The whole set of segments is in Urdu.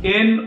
ان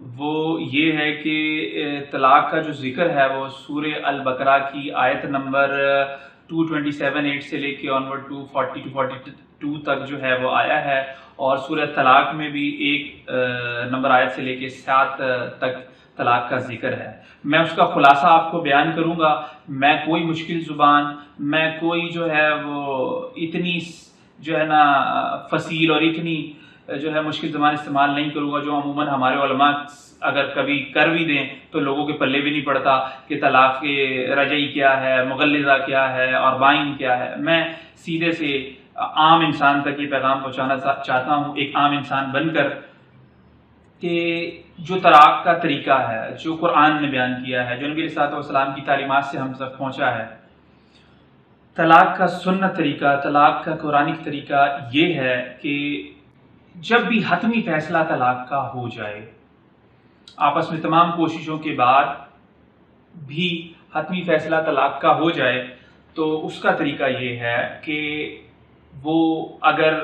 وہ یہ ہے کہ طلاق کا جو ذکر ہے وہ سورہ البقرہ کی آیت نمبر 227 سے لے کے آنورڈ 240 تک جو ہے وہ آیا ہے، اور سورہ طلاق میں بھی ایک نمبر آیت سے لے کے 7 تک طلاق کا ذکر ہے۔ میں اس کا خلاصہ آپ کو بیان کروں گا۔ میں کوئی مشکل زبان، میں کوئی جو ہے وہ اتنی جو ہے نا فصیل اور اتنی جو ہے مشکل زبان استعمال نہیں کروں گا جو عموماً ہمارے علماء اگر کبھی کر بھی دیں تو لوگوں کے پلے بھی نہیں پڑتا کہ طلاق رجعی کیا ہے، مغلظہ کیا ہے اور بائن کیا ہے۔ میں سیدھے سے عام انسان تک یہ پیغام پہنچانا چاہتا ہوں، ایک عام انسان بن کر، کہ جو طلاق کا طریقہ ہے جو قرآن نے بیان کیا ہے، جو نبی علیہ الصلوۃ والسلام کی تعلیمات سے ہم تک پہنچا ہے، طلاق کا سنت طریقہ، طلاق کا قرآنک طریقہ یہ ہے کہ جب بھی حتمی فیصلہ طلاق کا ہو جائے، آپس میں تمام کوششوں کے بعد بھی حتمی فیصلہ طلاق کا ہو جائے، تو اس کا طریقہ یہ ہے کہ وہ اگر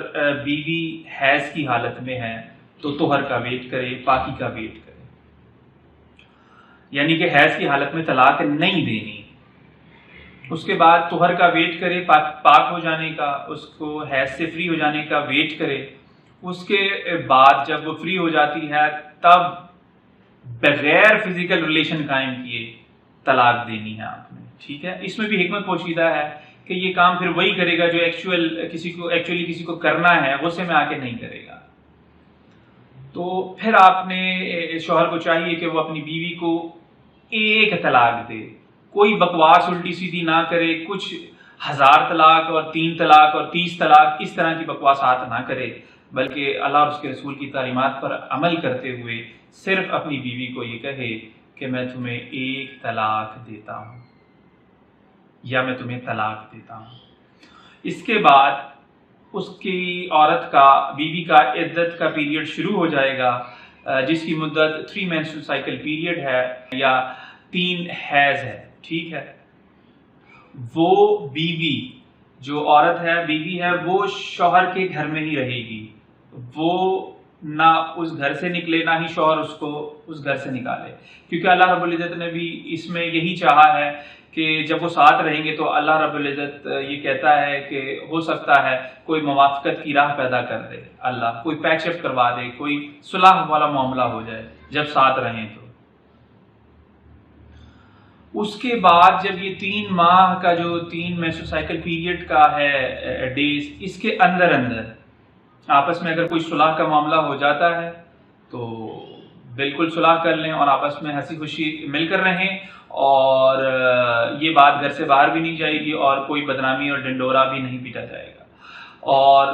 بیوی حیض کی حالت میں ہے تو طہر کا ویٹ کرے، پاکی کا ویٹ کرے، یعنی کہ حیض کی حالت میں طلاق نہیں دینی، اس کے بعد طہر کا ویٹ کرے، پاک ہو جانے کا، اس کو حیض سے فری ہو جانے کا ویٹ کرے، اس کے بعد جب وہ فری ہو جاتی ہے تب بغیر فزیکل ریلیشن قائم کیے طلاق دینی ہے آپ نے، ٹھیک ہے۔ اس میں بھی حکمت پوشیدہ ہے کہ یہ کام پھر وہی کرے گا جو ایکچولی کسی کو کرنا ہے، غصے میں آ کے نہیں کرے گا۔ تو پھر آپ نے شوہر کو چاہیے کہ وہ اپنی بیوی کو ایک طلاق دے، کوئی بکواس الٹی سیدھی نہ کرے، کچھ 1000 طلاق اور 3 طلاق اور 30 طلاق اس طرح کی بکواسات نہ کرے، بلکہ اللہ اور اس کے رسول کی تعلیمات پر عمل کرتے ہوئے صرف اپنی بیوی کو یہ کہے کہ میں تمہیں ایک طلاق دیتا ہوں یا میں تمہیں طلاق دیتا ہوں۔ اس کے بعد اس کی عورت کا، بیوی کا عدت کا پیریڈ شروع ہو جائے گا، جس کی مدت 3 menstrual cycle پیریڈ ہے یا 3 حیض ہے، ٹھیک ہے۔ وہ بیوی جو عورت ہے، بیوی ہے، وہ شوہر کے گھر میں ہی رہے گی، وہ نہ اس گھر سے نکلے نہ ہی شوہر اس کو اس گھر سے نکالے، کیونکہ اللہ رب العزت نے بھی اس میں یہی چاہا ہے کہ جب وہ ساتھ رہیں گے تو اللہ رب العزت یہ کہتا ہے کہ ہو سکتا ہے کوئی موافقت کی راہ پیدا کر دے، اللہ کوئی پیچ اپ کروا دے، کوئی صلح والا معاملہ ہو جائے جب ساتھ رہیں تو۔ اس کے بعد جب یہ 3 ماہ کا جو 3 menstrual cycle پیریڈ کا ہے ڈیز، اس کے اندر آپس میں اگر کوئی صلح کا معاملہ ہو جاتا ہے تو بالکل صلح کر لیں اور آپس میں ہنسی خوشی مل کر رہیں، اور یہ بات گھر سے باہر بھی نہیں جائے گی اور کوئی بدنامی اور ڈنڈورا بھی نہیں پیٹا جائے گا۔ اور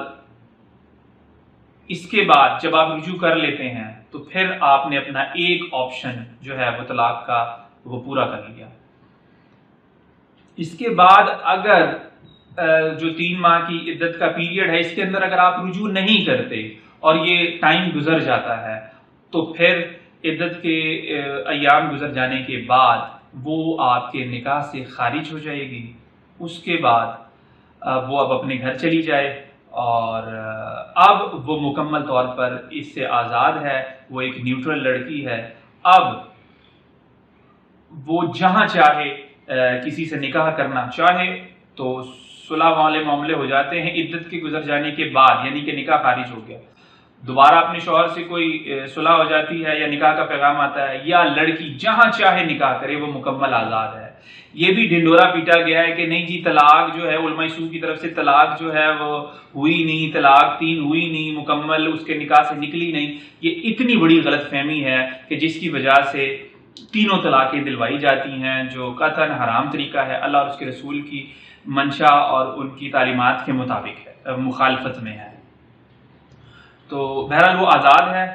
اس کے بعد جب آپ رجوع کر لیتے ہیں تو پھر آپ نے اپنا ایک آپشن جو ہے وہ طلاق کا وہ پورا کر لیا۔ اس کے بعد اگر جو 3 ماہ کی عدت کا پیریڈ ہے اس کے اندر اگر آپ رجوع نہیں کرتے اور یہ ٹائم گزر جاتا ہے تو پھر عدت کے ایام گزر جانے کے بعد وہ آپ کے نکاح سے خارج ہو جائے گی۔ اس کے بعد وہ اب اپنے گھر چلی جائے اور اب وہ مکمل طور پر اس سے آزاد ہے، وہ ایک نیوٹرل لڑکی ہے۔ اب وہ جہاں چاہے کسی سے نکاح کرنا چاہے تو صلح والے معاملے ہو جاتے ہیں عدت کے گزر جانے کے بعد، یعنی کہ نکاح خارج ہو گیا، دوبارہ اپنے شوہر سے کوئی صلح ہو جاتی ہے یا نکاح کا پیغام آتا ہے، یا لڑکی جہاں چاہے نکاح کرے وہ مکمل آزاد ہے۔ یہ بھی ڈنڈورا پیٹا گیا ہے کہ نہیں جی طلاق جو ہے علماء سو کی طرف سے طلاق جو ہے وہ ہوئی نہیں، طلاق 3 ہوئی نہیں، مکمل اس کے نکاح سے نکلی نہیں، یہ اتنی بڑی غلط فہمی ہے کہ جس کی وجہ سے تینوں طلاقیں دلوائی جاتی ہیں، جو قطعاً حرام طریقہ ہے، اللہ اور اس کے رسول کی منشا اور ان کی تعلیمات کے مطابق ہے، مخالفت میں ہے۔ تو بہرحال وہ آزاد ہے۔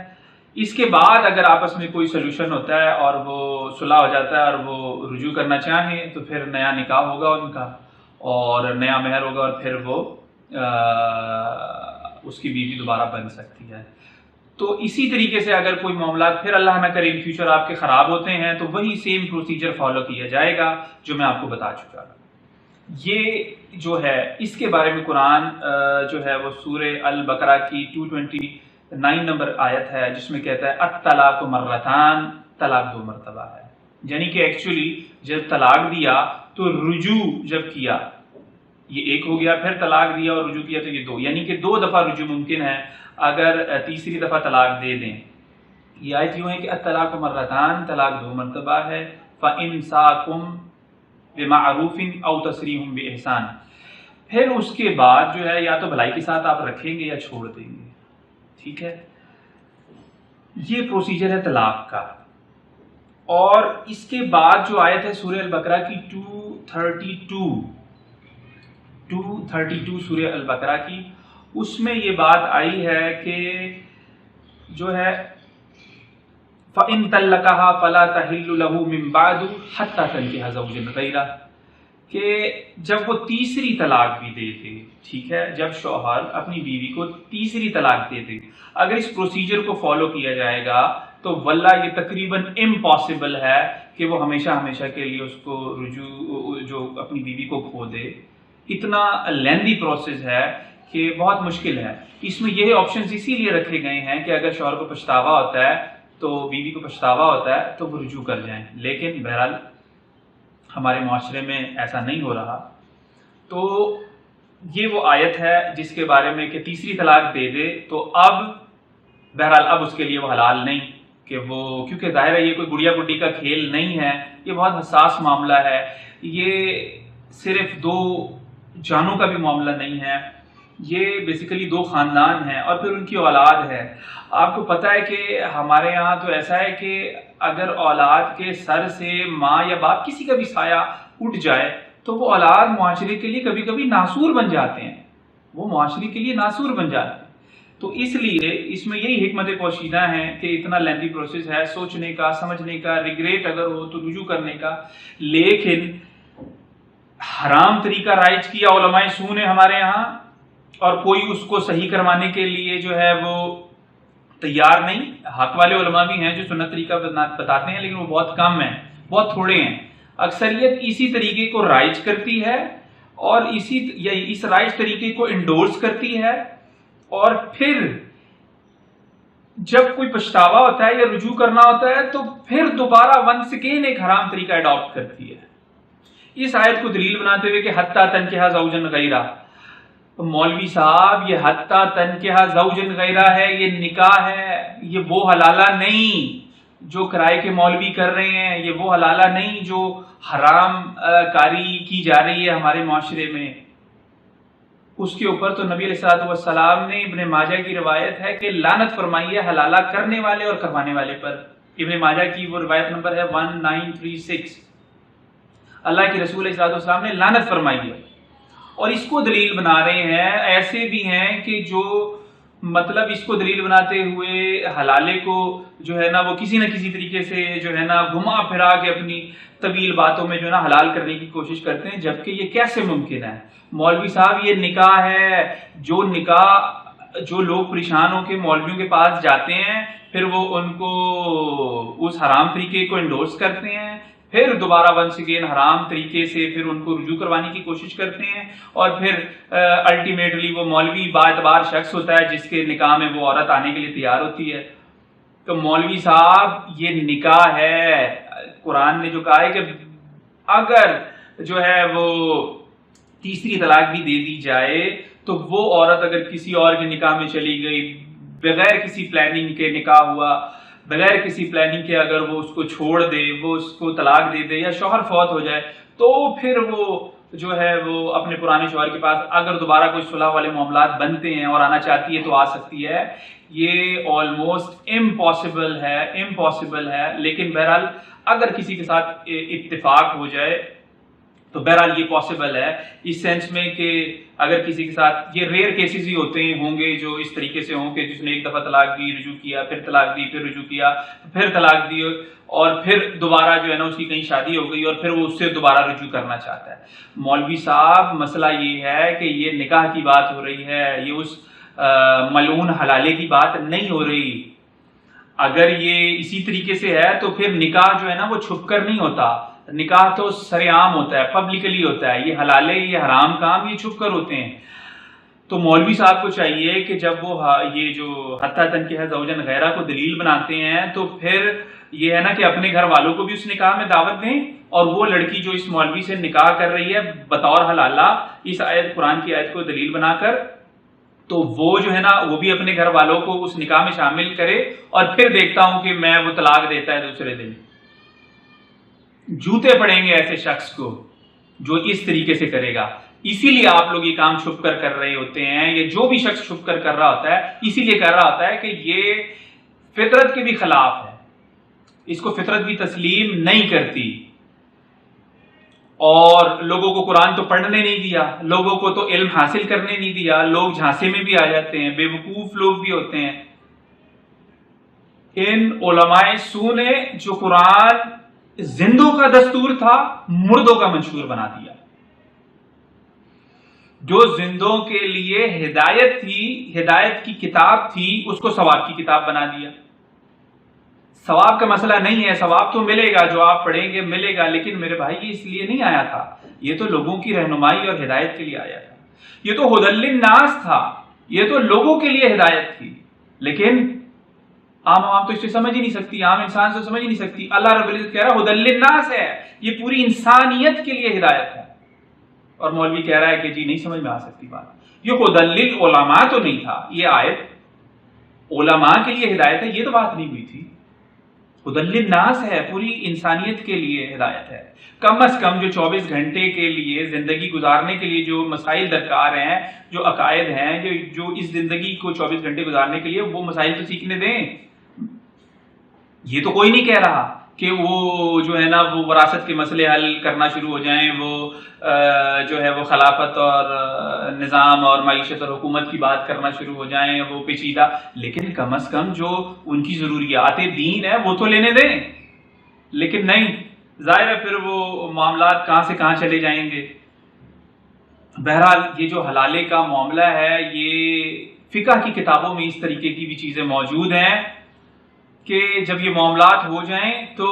اس کے بعد اگر آپس میں کوئی سلوشن ہوتا ہے اور وہ صلح ہو جاتا ہے اور وہ رجوع کرنا چاہیں تو پھر نیا نکاح ہوگا ان کا اور نیا مہر ہوگا اور پھر وہ اس کی بیوی دوبارہ بن سکتی ہے۔ تو اسی طریقے سے اگر کوئی معاملات پھر اللہ نہ کرے ان فیوچر آپ کے خراب ہوتے ہیں تو وہی سیم پروسیجر فالو کیا جائے گا جو میں آپ کو بتا چکا ہوں۔ یہ جو ہے اس کے بارے میں قرآن جو ہے وہ سورہ البقرہ کی 9 نمبر آیت ہے جس میں کہتا ہے الطلاق مرتان، طلاق 2 مرتبہ ہے، یعنی کہ ایکچولی جب طلاق دیا تو رجوع جب کیا یہ ایک ہو گیا، پھر طلاق دیا اور رجوع کیا تو یہ 2، یعنی کہ 2 دفعہ رجوع ممکن ہے اگر تیسری دفعہ طلاق دے دیں۔ یہ آیت یوں ہے کہ الطلاق مرتان، طلاق 2 مرتبہ ہے، فَإِمْسَاكُمْ بِمَعْرُوفٍ أَوْ تَسْرِيحٌ بِإِحْسَانٍ، پھر اس کے بعد جو ہے یا تو بھلائی کے ساتھ آپ رکھیں گے یا چھوڑ دیں گے، ٹھیک ہے۔ یہ پروسیجر ہے طلاق کا۔ اور اس کے بعد جو آیت ہے سورہ البقرہ کی 232 سورہ البقرہ کی، اس میں یہ بات آئی ہے کہ جو ہے فَإِن طَلَّقَهَا فَلَا تَحِلُّ لَهُ مِن بَعْدُ حَتَّى تَنكِحَ زَوْجًا غَيْرَهُ، کہ جب وہ تیسری طلاق بھی دے دے، ٹھیک ہے، جب شوہر اپنی بیوی کو تیسری طلاق دے دے، اگر اس پروسیجر کو فالو کیا جائے گا تو واللہ یہ تقریباً امپاسبل ہے کہ وہ ہمیشہ ہمیشہ کے لیے اس کو رجوع جو اپنی بیوی کو کھو دے۔ اتنا لیندی پروسیس ہے کہ بہت مشکل ہے۔ اس میں یہ آپشنز اسی لیے رکھے گئے ہیں کہ اگر شوہر کو پچھتاوا ہوتا ہے تو بیوی کو پچھتاوا ہوتا ہے تو وہ رجوع کر جائیں، لیکن بہرحال ہمارے معاشرے میں ایسا نہیں ہو رہا۔ تو یہ وہ آیت ہے جس کے بارے میں کہ تیسری طلاق دے دے تو اب بہرحال اب اس کے لیے وہ حلال نہیں کہ وہ، کیونکہ ظاہر ہے یہ کوئی گڑیا گڈی کا کھیل نہیں ہے، یہ بہت حساس معاملہ ہے، یہ صرف 2 جانوں کا بھی معاملہ نہیں ہے، یہ بیسیکلی 2 خاندان ہیں اور پھر ان کی اولاد ہے۔ آپ کو پتہ ہے کہ ہمارے یہاں تو ایسا ہے کہ اگر اولاد کے سر سے ماں یا باپ کسی کا بھی سایہ اٹھ جائے تو وہ اولاد معاشرے کے لیے کبھی کبھی ناسور بن جاتے ہیں، وہ معاشرے کے لیے ناسور بن جاتے ہیں۔ تو اس لیے اس میں یہی حکمت پوشیدہ ہے کہ اتنا لیندی پروسیس ہے سوچنے کا، سمجھنے کا، ریگریٹ اگر ہو تو رجوع کرنے کا، لیکن حرام طریقہ رائج کیا علماء سو نے ہمارے یہاں، اور کوئی اس کو صحیح کروانے کے لیے جو ہے وہ تیار نہیں۔ حق والے علماء بھی ہیں جو سنت طریقہ بتاتے ہیں، لیکن وہ بہت کم ہیں، بہت تھوڑے ہیں۔ اکثریت اسی طریقے کو رائج کرتی ہے اور اس رائج طریقے کو انڈورس کرتی ہے، اور پھر جب کوئی پچھتاوا ہوتا ہے یا رجوع کرنا ہوتا ہے تو پھر دوبارہ ونس اگین ایک حرام طریقہ اڈاپٹ کرتی ہے، اس آیت کو دلیل بناتے ہوئے کہ حتیٰ تنکحہ زوجا غیرہ۔ مولوی صاحب یہ حتیٰ تنکحہ زوجا غیرہ ہے، یہ نکاح ہے، یہ وہ حلالہ نہیں جو کرائے کے مولوی کر رہے ہیں، یہ وہ حلالہ نہیں جو حرام کاری کی جا رہی ہے ہمارے معاشرے میں۔ اس کے اوپر تو نبی علیہ الصلوۃ والسلام نے، ابن ماجہ کی روایت ہے کہ لعنت فرمائی ہے حلالہ کرنے والے اور کروانے والے پر۔ ابن ماجہ کی وہ روایت نمبر ہے 1936۔ اللہ کے رسول علیہ الصلوۃ والسلام نے لعنت فرمائی ہے، اور اس کو دلیل بنا رہے ہیں۔ ایسے بھی ہیں کہ جو مطلب اس کو دلیل بناتے ہوئے حلالے کو جو ہے نا وہ کسی نہ کسی طریقے سے جو ہے نا گھما پھرا کے اپنی طویل باتوں میں جو ہے نا حلال کرنے کی کوشش کرتے ہیں، جبکہ یہ کیسے ممکن ہے؟ مولوی صاحب یہ نکاح ہے، جو نکاح جو لوگ پریشان ہو کے مولویوں کے پاس جاتے ہیں، پھر وہ ان کو اس حرام طریقے کو انڈورس کرتے ہیں، پھر دوبارہ ونس اگین حرام طریقے سے پھر ان کو رجوع کروانے کی کوشش کرتے ہیں، اور پھر الٹیمیٹلی وہ مولوی باعتبار شخص ہوتا ہے جس کے نکاح میں وہ عورت آنے کے لیے تیار ہوتی ہے۔ تو مولوی صاحب یہ نکاح ہے، قرآن نے جو کہا ہے کہ اگر جو ہے وہ تیسری طلاق بھی دے دی جائے تو وہ عورت اگر کسی اور کے نکاح میں چلی گئی، بغیر کسی پلاننگ کے نکاح ہوا، بغیر کسی پلاننگ کے اگر وہ اس کو چھوڑ دے، وہ اس کو طلاق دے دے، یا شوہر فوت ہو جائے، تو پھر وہ جو ہے وہ اپنے پرانے شوہر کے پاس اگر دوبارہ کوئی صلح والے معاملات بنتے ہیں اور آنا چاہتی ہے تو آ سکتی ہے۔ یہ آلموسٹ امپاسبل ہے، لیکن بہرحال اگر کسی کے ساتھ اتفاق ہو جائے تو بہرحال یہ پاسبل ہے، اس سینس میں کہ اگر کسی کے ساتھ، یہ ریئر کیسز ہی ہوتے ہیں ہوں گے جو اس طریقے سے ہوں کہ جس نے ایک دفعہ طلاق دی، رجوع کیا، پھر طلاق دی، پھر رجوع کیا، پھر طلاق دی، اور پھر دوبارہ جو ہے نا اس کی کہیں شادی ہو گئی اور پھر وہ اس سے دوبارہ رجوع کرنا چاہتا ہے۔ مولوی صاحب مسئلہ یہ ہے کہ یہ نکاح کی بات ہو رہی ہے، یہ اس ملعون حلالے کی بات نہیں ہو رہی۔ اگر یہ اسی طریقے سے ہے تو پھر نکاح جو ہے نا وہ چھپ کر نہیں ہوتا، نکاح تو سر عام ہوتا ہے، پبلکلی ہوتا ہے۔ یہ حلالے، یہ حرام کام یہ چھپ کر ہوتے ہیں۔ تو مولوی صاحب کو چاہیے کہ جب وہ یہ جو حتی تنکح زوجا غیرہ کو دلیل بناتے ہیں تو پھر یہ ہے نا کہ اپنے گھر والوں کو بھی اس نکاح میں دعوت دیں، اور وہ لڑکی جو اس مولوی سے نکاح کر رہی ہے بطور حلالہ اس آیت قرآن کی آیت کو دلیل بنا کر، تو وہ جو ہے نا وہ بھی اپنے گھر والوں کو اس نکاح میں شامل کرے، اور پھر دیکھتا ہوں کہ میں وہ طلاق دیتا ہے دوسرے دن۔ جوتے پڑیں گے ایسے شخص کو جو اس طریقے سے کرے گا۔ اسی لیے آپ لوگ یہ کام چھپ کر رہے ہوتے ہیں، یہ جو بھی شخص چھپ کر رہا ہوتا ہے اسی لیے کر رہا ہوتا ہے کہ یہ فطرت کے بھی خلاف ہے، اس کو فطرت بھی تسلیم نہیں کرتی، اور لوگوں کو قرآن تو پڑھنے نہیں دیا، لوگوں کو تو علم حاصل کرنے نہیں دیا، لوگ جھانسے میں بھی آ جاتے ہیں، بے وقوف لوگ بھی ہوتے ہیں۔ ان علماء سو نے جو قرآن زندوں کا دستور تھا مردوں کا منشور بنا دیا، جو زندوں کے لیے ہدایت تھی، ہدایت کی کتاب تھی، اس کو ثواب کی کتاب بنا دیا۔ ثواب کا مسئلہ نہیں ہے، ثواب تو ملے گا، جو آپ پڑھیں گے ملے گا، لیکن میرے بھائی یہ اس لیے نہیں آیا تھا، یہ تو لوگوں کی رہنمائی اور ہدایت کے لیے آیا تھا، یہ تو ہدی للناس تھا، یہ تو لوگوں کے لیے ہدایت تھی، لیکن عام تو اس سے سمجھ ہی نہیں سکتی، عام انسان سے سمجھ ہی نہیں سکتی۔ اللہ رب العزت کہہ رہا ہے ہدی للناس ہے، یہ پوری انسانیت کے لیے ہدایت ہے، اور مولوی کہہ رہا ہے کہ جی نہیں سمجھ میں آ سکتی بات، یہ ہدی للعلماء تو نہیں تھا، یہ آیت علماء کے لیے ہدایت ہے، یہ تو بات نہیں ہوئی تھی، ہدی للناس ہے، پوری انسانیت کے لیے ہدایت ہے۔ کم از کم جو 24 گھنٹے کے لیے زندگی گزارنے کے لیے جو مسائل درکار ہیں، جو عقائد ہیں، جو اس زندگی کو 24 گھنٹے گزارنے کے لیے، وہ مسائل تو سیکھنے دیں۔ یہ تو کوئی نہیں کہہ رہا کہ وہ جو ہے نا وہ وراثت کے مسئلے حل کرنا شروع ہو جائیں، وہ جو ہے وہ خلافت اور نظام اور معیشت اور حکومت کی بات کرنا شروع ہو جائیں، وہ پیچیدہ، لیکن کم از کم جو ان کی ضروریات دین ہے وہ تو لینے دیں، لیکن نہیں، ظاہر ہے پھر وہ معاملات کہاں سے کہاں چلے جائیں گے۔ بہرحال یہ جو حلالے کا معاملہ ہے، یہ فقہ کی کتابوں میں اس طریقے کی بھی چیزیں موجود ہیں کہ جب یہ معاملات ہو جائیں تو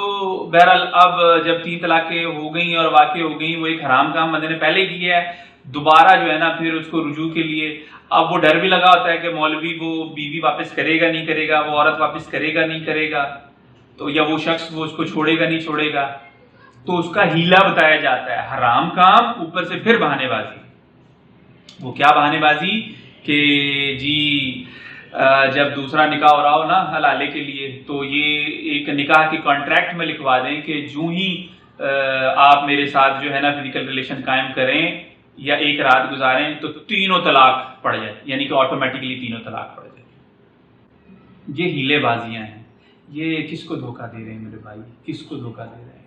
بہرحال اب جب 3 طلاقیں ہو گئیں اور واقع ہو گئیں، وہ ایک حرام کام بندے نے پہلے کیا ہے، دوبارہ جو ہے نا پھر اس کو رجوع کے لیے اب وہ ڈر بھی لگا ہوتا ہے کہ مولوی وہ بیوی واپس کرے گا نہیں کرے گا، وہ عورت واپس کرے گا نہیں کرے گا، تو یا وہ شخص وہ اس کو چھوڑے گا نہیں چھوڑے گا، تو اس کا ہیلا بتایا جاتا ہے، حرام کام اوپر سے پھر بہانے بازی۔ وہ کیا بہانے بازی کہ جی جب دوسرا نکاح ہو رہا ہو نا حلالے کے لیے، تو یہ ایک نکاح کی کانٹریکٹ میں لکھوا دیں کہ جو ہی آپ میرے ساتھ جو ہے نا فزیکل ریلیشن قائم کریں یا ایک رات گزاریں تو 3 طلاق پڑ جائے، یعنی کہ آٹومیٹکلی 3 طلاق پڑ جائے۔ یہ ہیلے بازیاں ہیں، یہ کس کو دھوکہ دے رہے ہیں میرے بھائی، کس کو دھوکہ دے رہے ہیں؟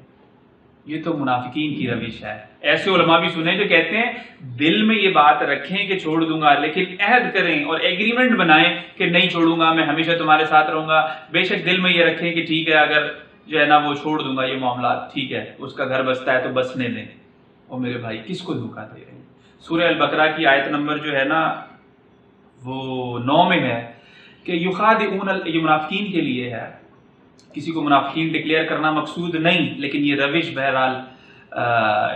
یہ تو منافقین کی روش ہے۔ ایسے علماء بھی سنیں جو کہتے ہیں دل میں یہ بات رکھیں کہ چھوڑ دوں گا، لیکن عہد کریں اور ایگریمنٹ بنائیں کہ نہیں چھوڑوں گا، میں ہمیشہ تمہارے ساتھ رہوں گا، بے شک دل میں یہ رکھیں کہ ٹھیک ہے اگر جو ہے نا وہ چھوڑ دوں گا یہ معاملات، ٹھیک ہے اس کا گھر بستا ہے تو بسنے دیں۔ اور میرے بھائی کس کو دھوکہ دے رہے ہیں؟ سورہ البقرہ کی آیت نمبر جو ہے نا وہ 9 میں ہے کہ یخادعون، یہ منافقین کے لیے ہے، کسی کو منافقین ڈکلیئر کرنا مقصود نہیں، لیکن یہ روش بہرحال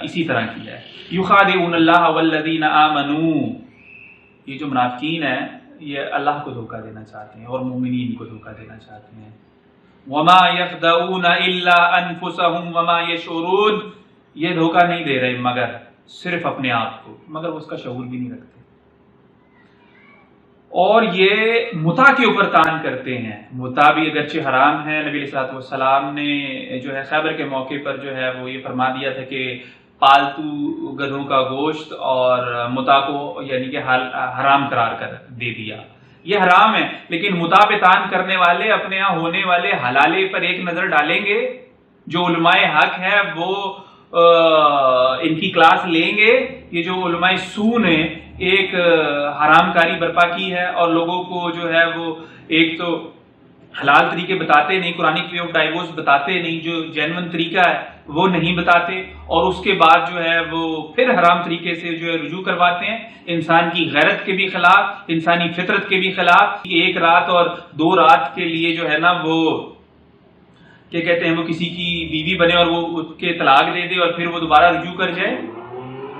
اسی طرح کی ہے۔ یخادعون اللہ والذین آمنوا، یہ جو منافقین ہیں یہ اللہ کو دھوکہ دینا چاہتے ہیں اور مومنین کو دھوکہ دینا چاہتے ہیں۔ وما یخدعون الا انفسهم وما یشعرون، یہ دھوکہ نہیں دے رہے مگر صرف اپنے آپ کو، مگر وہ اس کا شعور بھی نہیں رکھتے، اور یہ متع کے اوپر تان کرتے ہیں۔ متع بھی اگرچہ حرام ہے، نبی علیہ الصلوۃ والسلام نے جو ہے خیبر کے موقع پر جو ہے وہ یہ فرما دیا تھا کہ پالتو گدھوں کا گوشت اور متع کو یعنی کہ حرام قرار کر دے دیا، یہ حرام ہے، لیکن متع پہ تان کرنے والے اپنے ہاں ہونے والے حلالے پر ایک نظر ڈالیں گے، جو علماء حق ہے وہ ان کی کلاس لیں گے۔ یہ جو علماء سو نے ایک حرام کاری برپا کی ہے اور لوگوں کو جو ہے وہ ایک تو حلال طریقے بتاتے نہیں، قرآنک وے آف ڈائیورس بتاتے نہیں، جو جینون طریقہ ہے وہ نہیں بتاتے، اور اس کے بعد جو ہے وہ پھر حرام طریقے سے جو ہے رجوع کرواتے ہیں، انسان کی غیرت کے بھی خلاف، انسانی فطرت کے بھی خلاف۔ ایک رات اور 2 رات کے لیے جو ہے نا وہ کیا کہتے ہیں وہ کسی کی بیوی بنے اور وہ اس کے طلاق دے دے اور پھر وہ دوبارہ رجوع کر جائے،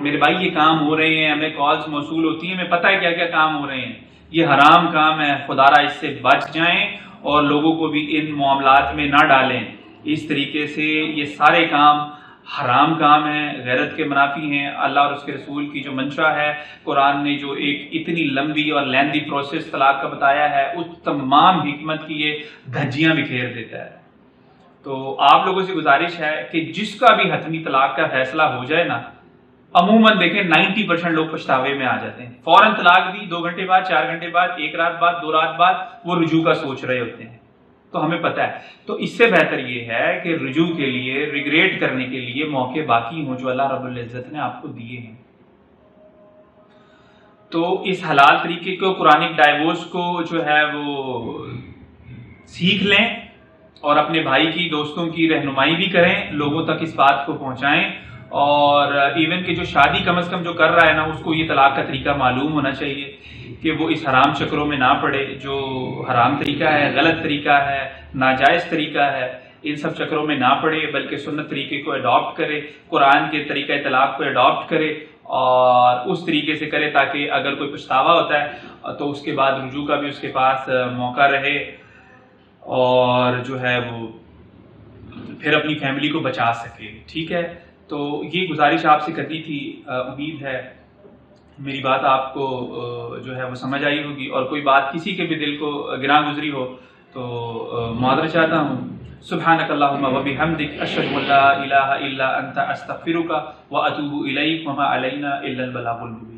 میرے بھائی یہ کام ہو رہے ہیں، ہمیں کالز موصول ہوتی ہیں، ہمیں پتہ ہے کیا کیا کام ہو رہے ہیں، یہ حرام کام ہے، خدارا اس سے بچ جائیں اور لوگوں کو بھی ان معاملات میں نہ ڈالیں۔ اس طریقے سے یہ سارے کام حرام کام ہیں، غیرت کے منافی ہیں۔ اللہ اور اس کے رسول کی جو منشا ہے، قرآن نے جو ایک اتنی لمبی اور لیندی پروسیس طلاق کا بتایا ہے، اس تمام حکمت کی یہ دھجیاں بکھیر دیتا ہے۔ تو آپ لوگوں سے گزارش ہے کہ جس کا بھی حتمی طلاق کا فیصلہ ہو جائے نا، عموماً دیکھیں 90% لوگ پچھتاوے میں آ جاتے ہیں، فوراً طلاق دی، 2 گھنٹے بعد، 4 گھنٹے بعد، 1 رات بعد، 2 رات بعد وہ رجوع کا سوچ رہے ہوتے ہیں۔ تو ہمیں پتہ ہے، تو اس سے بہتر یہ ہے کہ رجوع کے لیے، ریگریٹ کرنے کے لیے موقع باقی ہوں جو اللہ رب العزت نے آپ کو دیے ہیں۔ تو اس حلال طریقے کو، قرآنک ڈائیورس کو جو ہے وہ سیکھ لیں اور اپنے بھائی کی، دوستوں کی رہنمائی بھی کریں، لوگوں تک اس بات کو پہنچائیں، اور ایون کہ جو شادی کم از کم جو کر رہا ہے نا، اس کو یہ طلاق کا طریقہ معلوم ہونا چاہیے کہ وہ اس حرام چکروں میں نہ پڑے۔ جو حرام طریقہ ہے، غلط طریقہ ہے، ناجائز طریقہ ہے، ان سب چکروں میں نہ پڑے، بلکہ سنت طریقے کو اڈاپٹ کرے، قرآن کے طریقہ طلاق کو اڈاپٹ کرے اور اس طریقے سے کرے تاکہ اگر کوئی پچھتاوا ہوتا ہے تو اس کے بعد رجوع کا بھی اس کے پاس موقع رہے، اور جو ہے وہ پھر اپنی فیملی کو بچا سکے۔ ٹھیک ہے، تو یہ گزارش آپ سے کرنی تھی۔ امید ہے میری بات آپ کو جو ہے وہ سمجھ آئی ہوگی، اور کوئی بات کسی کے بھی دل کو گراں گزری ہو تو معذرت چاہتا ہوں۔ سبحانک اللہم و بحمدک، اشہد ان لا الہ الا انت، استغفرک و اتوب الیک، وما علینا الا البلاغ المبین۔